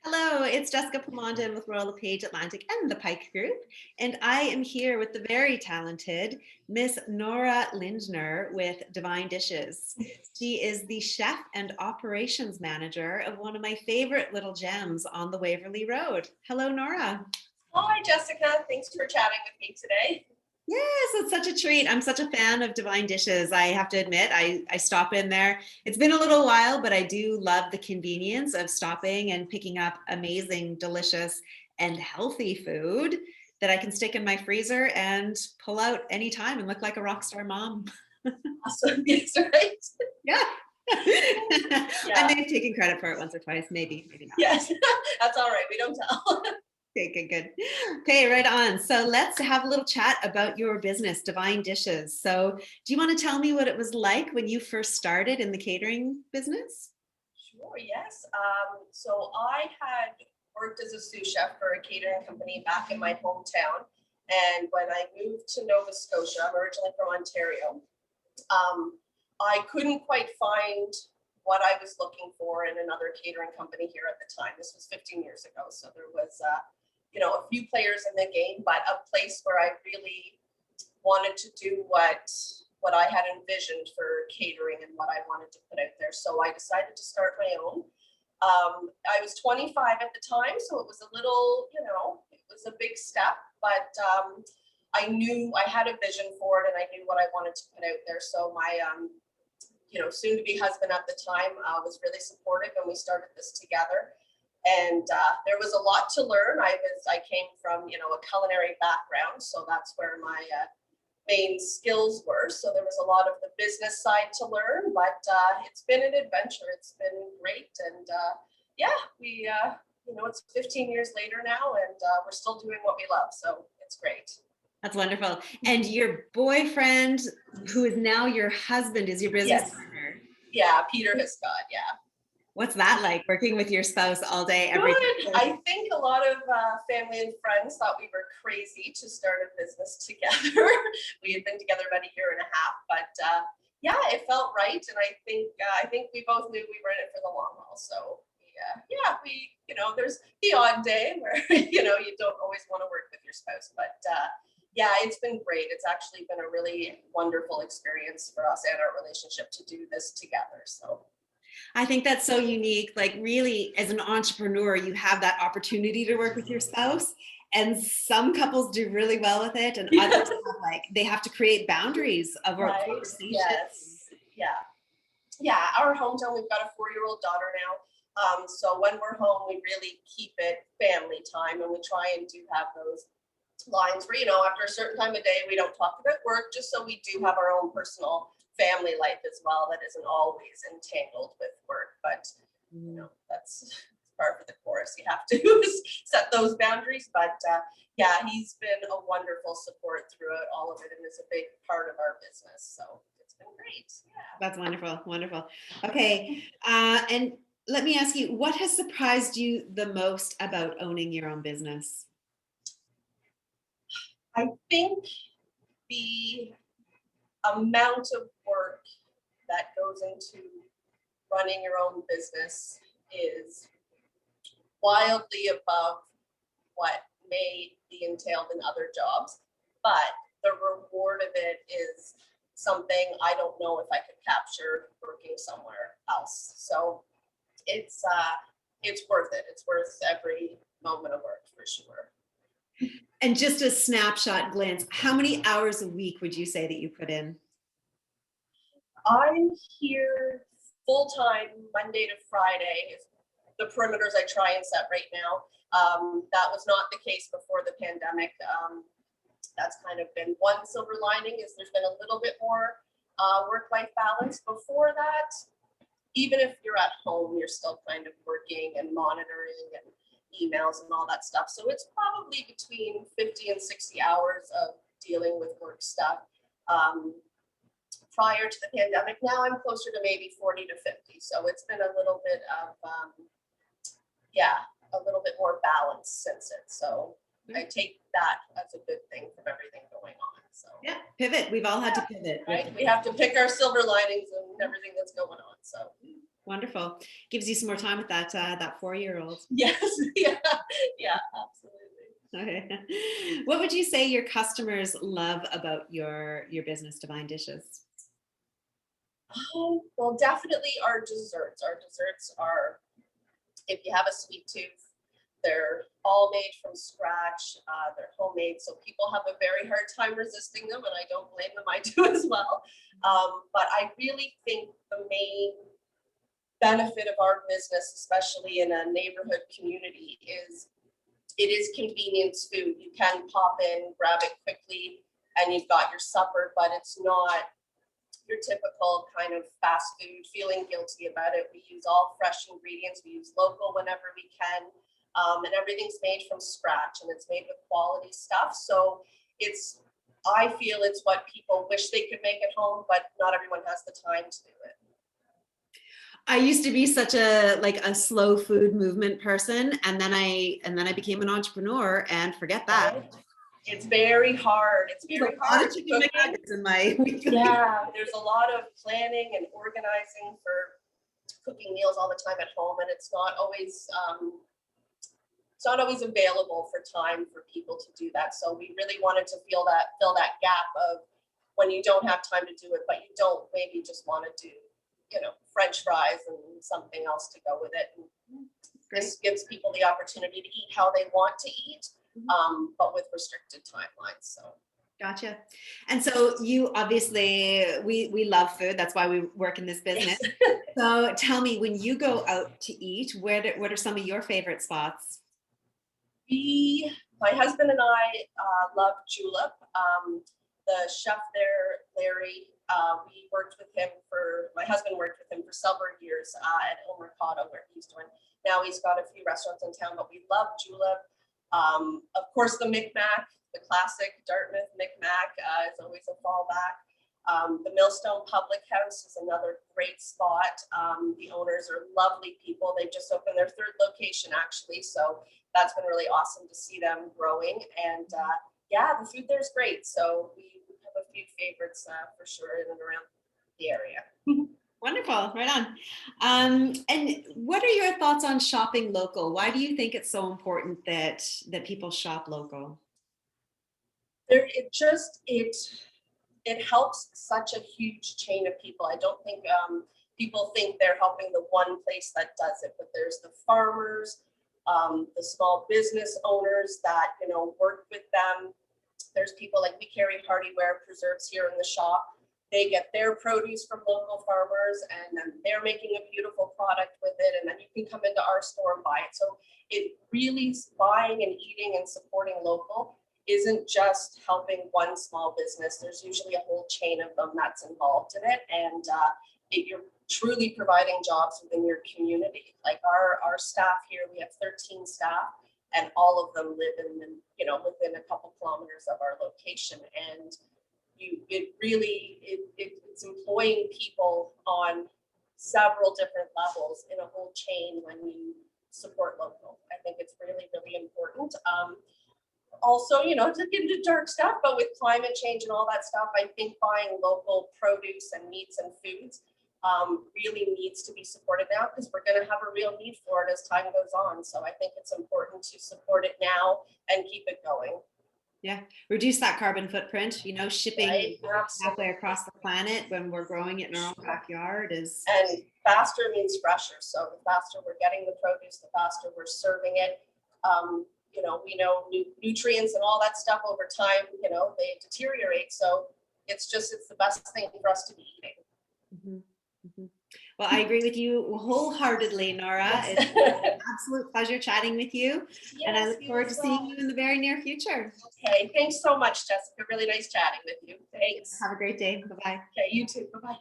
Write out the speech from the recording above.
Hello, it's Jessica Plamondon with LePage Atlantic and the Pike Group, and I am here with the very talented Miss Nora Lindner with Divine Dishes. She is the chef and operations manager of one of my favorite little gems on the Waverly Road. Hello, Nora. Hi, Jessica. Thanks for chatting with me today. Yes, it's such a treat. I'm such a fan of Divine Dishes. I have to admit, I stop in there. It's been a little while, but I do love the convenience of stopping and picking up amazing, delicious, and healthy food that I can stick in my freezer and pull out anytime and look like a rock star mom. Awesome. Yes, right. Yeah. I Yeah. may have taken credit for it once or twice, maybe not. Yes, that's all right. We don't tell. Okay, good. Okay, right on. So let's have a little chat about your business, Divine Dishes. So, do you want to tell me what it was like when you first started in the catering business? Sure. Yes. So I had worked as a sous chef for a catering company back in my hometown, and when I moved to Nova Scotia, I'm originally from Ontario. Um, I couldn't quite find what I was looking for in another catering company here at the time. This was 15 years ago, so there was a few players in the game, but a place where I really wanted to do what I had envisioned for catering and what I wanted to put out there. So I decided to start my own. I was 25 at the time, so it was a little, it was a big step, but I knew I had a vision for it and I knew what I wanted to put out there. So my, soon to be husband at the time was really supportive and we started this together. And there was a lot to learn. I came from, a culinary background. So that's where my main skills were. So there was a lot of the business side to learn, but it's been an adventure. It's been great. And it's 15 years later now and we're still doing what we love. So it's great. That's wonderful. And your boyfriend, who is now your husband, is your business Yes. partner. Yeah, Peter Hiscott. Yeah. What's that like, working with your spouse all day, every day? Good. I think a lot of family and friends thought we were crazy to start a business together. We had been together about a year and a half, but it felt right. And I think we both knew we were in it for the long haul. So there's the odd day where you don't always want to work with your spouse, but it's been great. It's actually been a really wonderful experience for us and our relationship to do this together. So. I think that's so unique. Like, really, as an entrepreneur, you have that opportunity to work with your spouse. And some couples do really well with it, and others they have to create boundaries of our conversation. Yes. Yeah. Our hometown, we've got a 4-year-old daughter now. So when we're home, we really keep it family time, and we try and do have those lines where, after a certain time of day, we don't talk about work, just so we do have our own personal family life as well that isn't always entangled with work. But that's part of the course. You have to set those boundaries. But he's been a wonderful support throughout all of it and is a big part of our business. So it's been great. Yeah. That's wonderful. Wonderful. Okay. And let me ask you, what has surprised you the most about owning your own business? I think the amount of work that goes into running your own business is wildly above what may be entailed in other jobs, but the reward of it is something I don't know if I could capture working somewhere else. So it's worth it. It's worth every moment of work for sure. And just a snapshot glance, how many hours a week would you say that you put in? I'm here full-time Monday to Friday. The perimeters I try and set right now. That was not the case before the pandemic. That's kind of been one silver lining, is there's been a little bit more work-life balance. Before that, even if you're at home, you're still kind of working and monitoring and emails and all that stuff. So it's probably between 50 and 60 hours of dealing with work stuff. Prior to the pandemic, now I'm closer to maybe 40 to 50. So it's been a little bit of, a little bit more balance since it. So I take that as a good thing from everything going on. So yeah, pivot. We've all had to pivot. Right? We have to pick our silver linings and everything that's going on. So Wonderful. Gives you some more time with that 4-year-old. Yes, yeah, yeah, absolutely. Okay. What would you say your customers love about your business, Divine Dishes? Well, definitely our desserts. Our desserts are, if you have a sweet tooth, they're all made from scratch. They're homemade, so people have a very hard time resisting them, and I don't blame them. I do as well. But I really think the main benefit of our business, especially in a neighborhood community, is it is convenience food. You can pop in, grab it quickly, and you've got your supper, but it's not your typical kind of fast food, feeling guilty about it. We use all fresh ingredients. We use local whenever we can. And everything's made from scratch, and it's made with quality stuff. So I feel it's what people wish they could make at home, but not everyone has the time to do it. I used to be such a slow food movement person, and then I became an entrepreneur, and forget that. Right? It's very hard. It's very A lot hard. of chicken McNuggets in my weekly. Yeah, there's a lot of planning and organizing for cooking meals all the time at home, and it's not always available for time for people to do that. So we really wanted to fill that gap of when you don't have time to do it, but you don't maybe just want to do, French fries and something else to go with it. And this gives people the opportunity to eat how they want to eat, but with restricted timelines. So. Gotcha. And so you obviously, we love food. That's why we work in this business. So tell me, when you go out to eat, what are some of your favorite spots? My husband and I love Julep. The chef there, Larry, my husband worked with him for several years at El Mercado, where he's doing. Now he's got a few restaurants in town, but we love Julep. Of course, the Micmac, the classic Dartmouth Micmac is always a fallback. The Millstone Public House is another great spot. The owners are lovely people. They just opened their 3rd location, actually. So that's been really awesome to see them growing. And yeah, the food there is great. So we have a few favorites for sure in and around the area. Wonderful, right on. And what are your thoughts on shopping local? Why do you think it's so important that people shop local? It helps such a huge chain of people. I don't think people think they're helping the one place that does it, but there's the farmers, the small business owners that work with them. There's people like we carry hardyware preserves here in the shop. They get their produce from local farmers, and then they're making a beautiful product with it, and then you can come into our store and buy it. So it really, buying and eating and supporting local isn't just helping one small business. There's usually a whole chain of them that's involved in it, and you're truly providing jobs within your community. Like our staff here, we have 13 staff, and all of them live within a couple kilometers of our location. And it's employing people on several different levels in a whole chain when you support local. I think it's really, really important. Also, to get into dark stuff, but with climate change and all that stuff, I think buying local produce and meats and foods really needs to be supported now, because we're going to have a real need for it as time goes on. So I think it's important to support it now and keep it going. Yeah, reduce that carbon footprint, shipping Right? halfway across the planet when we're growing it in our own backyard is. And faster means fresher. So the faster we're getting the produce, the faster we're serving it. We know nutrients and all that stuff over time, they deteriorate. So it's the best thing for us to be eating. Mm-hmm. Mm-hmm. Well, I agree with you wholeheartedly, Nora. Yes. It's an absolute pleasure chatting with you. Yes, and I look forward to seeing you in the very near future. Okay, thanks so much, Jessica. Really nice chatting with you. Thanks. Have a great day. Bye-bye. Okay, you too. Bye-bye.